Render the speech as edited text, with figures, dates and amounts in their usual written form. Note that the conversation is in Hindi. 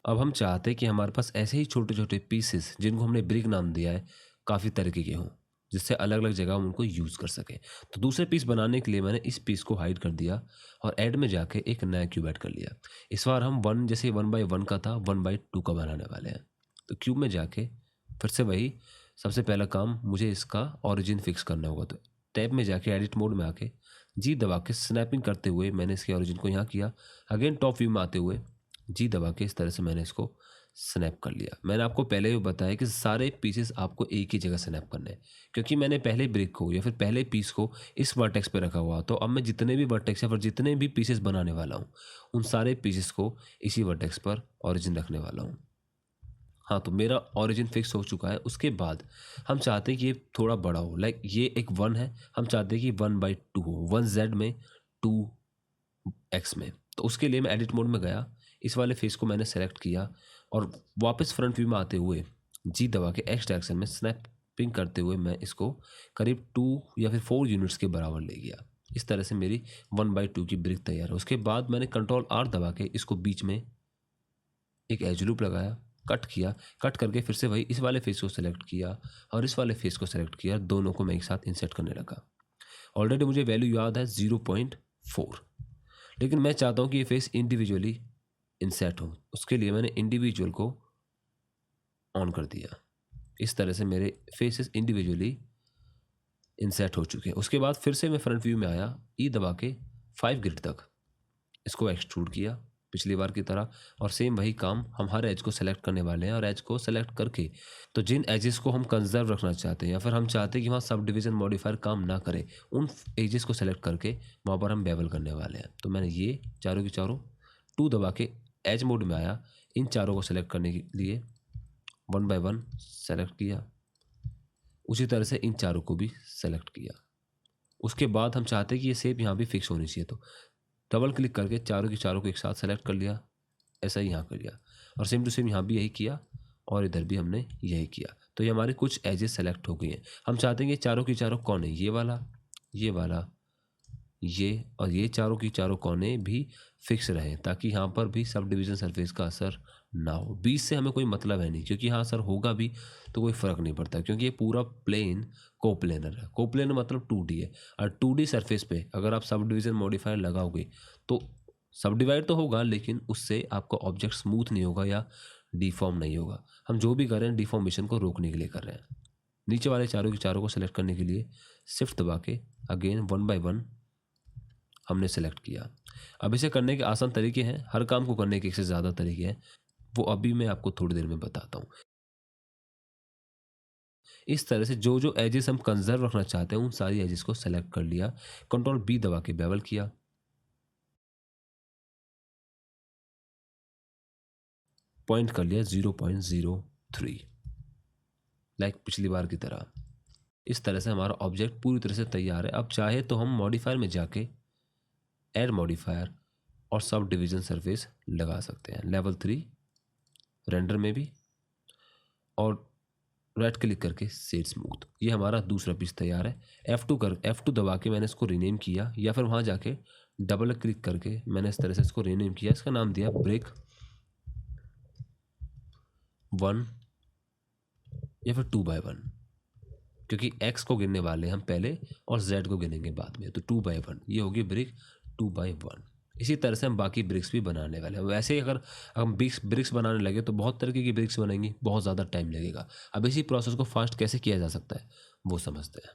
अब हम चाहते हैं कि हमारे पास ऐसे ही छोटे-छोटे पीसेस जिनको हमने ब्रिक नाम दिया है, काफ़ी तरीके के हों, जिससे अलग-अलग जगह हम उनको यूज़ कर सकें। तो दूसरे पीस बनाने के लिए मैंने इस पीस को हाइड कर दिया और ऐड में जाके एक नया क्यूब ऐड कर लिया। इस बार हम 1 जैसे 1 बाय 1 का था, 1 बाय 2 का बनाने वाले हैं। तो क्यूब में जाके फिर से वही सबसे पहला काम मुझे इसका ओरिजिन फिक्स करना होगा। तो टैब में जाके एडिट मोड में आके जी दबा के स्नैपिंग करते हुए मैंने इसके ओरिजिन को यहाँ किया। अगेन टॉप व्यू में आते हुए जी दबा के इस तरह से मैंने इसको स्नैप कर लिया। मैंने आपको पहले भी बताया कि सारे पीसेस आपको एक ही जगह स्नैप करने हैं, क्योंकि मैंने पहले ब्रिक को या फिर पहले पीस को इस वर्टेक्स पे रखा हुआ, तो अब मैं जितने भी वर्टेक्स या फिर जितने भी पीसेस बनाने वाला हूँ, उन सारे पीसेस को इसी वर्टेक्स पर ओरिजिन रखने वाला हूँ। हाँ, तो मेरा ओरिजिन फिक्स हो चुका है। उसके बाद हम चाहते हैं कि ये थोड़ा बड़ा हो, लाइक ये एक 1 है, हम चाहते हैं कि 1/2 हो, 1 ज़ेड में, 2 एक्स में। तो उसके लिए मैं एडिट मोड में गया, इस वाले फेस को मैंने सेलेक्ट किया और वापस फ्रंट व्यू में आते हुए जी दबा के एक्स डायरेक्शन में स्नैपिंग करते हुए मैं इसको करीब 2 या फिर 4 यूनिट्स के बराबर ले गया। इस तरह से मेरी 1/2 की ब्रिक तैयार है। उसके बाद मैंने कंट्रोल आर दबा के इसको बीच में एक एज लूप लगाया, कट किया, कट करके फिर से वही इस वाले फेस को सेलेक्ट किया और इस वाले फेस को सेलेक्ट किया, दोनों को मैं एक साथ इंसर्ट करने लगा। ऑलरेडी मुझे वैल्यू याद है 0.4, लेकिन मैं चाहता हूँ कि ये फेस इंडिविजुअली इंसर्ट हो। उसके लिए मैंने इंडिविजुअल को ऑन कर दिया। इस तरह से मेरे फेसेस इंडिविजुअली इंसर्ट हो चुके हैं। उसके बाद फिर से मैं फ्रंट व्यू में आया, ई दबा के 5 ग्रिड तक इसको एक्सट्रूड किया पिछली बार की तरह और सेम वही काम हम हर एज को सेलेक्ट करने वाले हैं और एज को सेलेक्ट करके तो जिन एजेस को हम कंजर्व रखना चाहते हैं या फिर हम चाहते हैं कि वहाँ सब डिवीजन मॉडिफायर काम ना करे, उन एजेस को सेलेक्ट करके वहाँ पर हम बेवल करने वाले हैं। तो मैंने ये चारों की चारों 2 दबा के एज मोड में आया, इन चारों को सेलेक्ट करने के लिए 1 बाय 1 सेलेक्ट किया, उसी तरह से इन चारों को भी सेलेक्ट किया। उसके बाद हम चाहते हैं कि ये शेप यहाँ भी फिक्स होनी चाहिए, तो डबल क्लिक करके चारों की चारों को एक साथ सेलेक्ट कर लिया, ऐसा ही यहाँ कर लिया और सेम टू सेम यहाँ भी यही किया और इधर भी हमने यही किया। तो ये हमारे कुछ एजेस सेलेक्ट हो गई हैं। हम चाहते हैं कि चारों की चारों कोने, ये वाला, ये वाला, ये और ये चारों की चारों कोने भी फिक्स रहें, ताकि यहाँ पर भी सब डिवीजन सरफेस का असर ना हो। बीच से हमें कोई मतलब है नहीं, क्योंकि हाँ असर होगा भी तो कोई फ़र्क नहीं पड़ता, क्योंकि ये पूरा प्लेन कोप्लेनर है। कोप्लेनर मतलब 2D है और 2D सरफेस पे अगर आप सब डिवीजन मॉडिफायर लगाओगे तो सब डिवाइड तो होगा, लेकिन उससे आपका ऑब्जेक्ट स्मूथ नहीं होगा या डिफ़ॉर्म नहीं होगा। हम जो भी कर रहे हैं डिफ़ॉर्मेशन को रोकने के लिए कर रहे हैं। नीचे वाले चारों के चारों को सेलेक्ट करने के लिए शिफ्ट दबा के अगेन 1 बाय 1 हमने सेलेक्ट किया। अब इसे करने के आसान तरीके हैं, हर काम को करने के एक से ज़्यादा तरीके हैं, वो अभी मैं आपको थोड़ी देर में बताता हूँ। इस तरह से जो-जो एजेस हम कंज़र्व रखना चाहते हैं, उन सारी एजेस को सेलेक्ट कर लिया, कंट्रोल बी दबा के बेवल किया, पॉइंट कर लिया 0.03, लाइक पिछली बार की तरह। इस तरह से हमारा ऑब्जेक्ट पूरी तरह से तैयार है। अब चाहे तो हम मॉडिफायर में जाके ऐड मॉडिफायर और सब डिवीजन सरफेस लगा सकते हैं, लेवल 3 रेंडर में भी, और राइट क्लिक करके सेव स्मूथ। ये हमारा दूसरा पीस तैयार है। F2 दबा के मैंने इसको रीनेम किया, या फिर वहाँ जाके डबल क्लिक करके मैंने इस तरह से इसको रीनेम किया। इसका नाम दिया ब्रिक 1 या फिर 2 बाय 1, क्योंकि एक्स को गिनने वाले हम पहले और जेड को गिनेंगे बाद में। तो 2 बाय 1 ये होगी ब्रिक 2 बाय 1। इसी तरह से हम बाकी ब्रिक्स भी बनाने वाले हैं। वैसे ही अगर हम ब्रिक्स बनाने लगे तो बहुत तरीके की ब्रिक्स बनेंगी, बहुत ज़्यादा टाइम लगेगा। अब इसी प्रोसेस को फास्ट कैसे किया जा सकता है वो समझते हैं।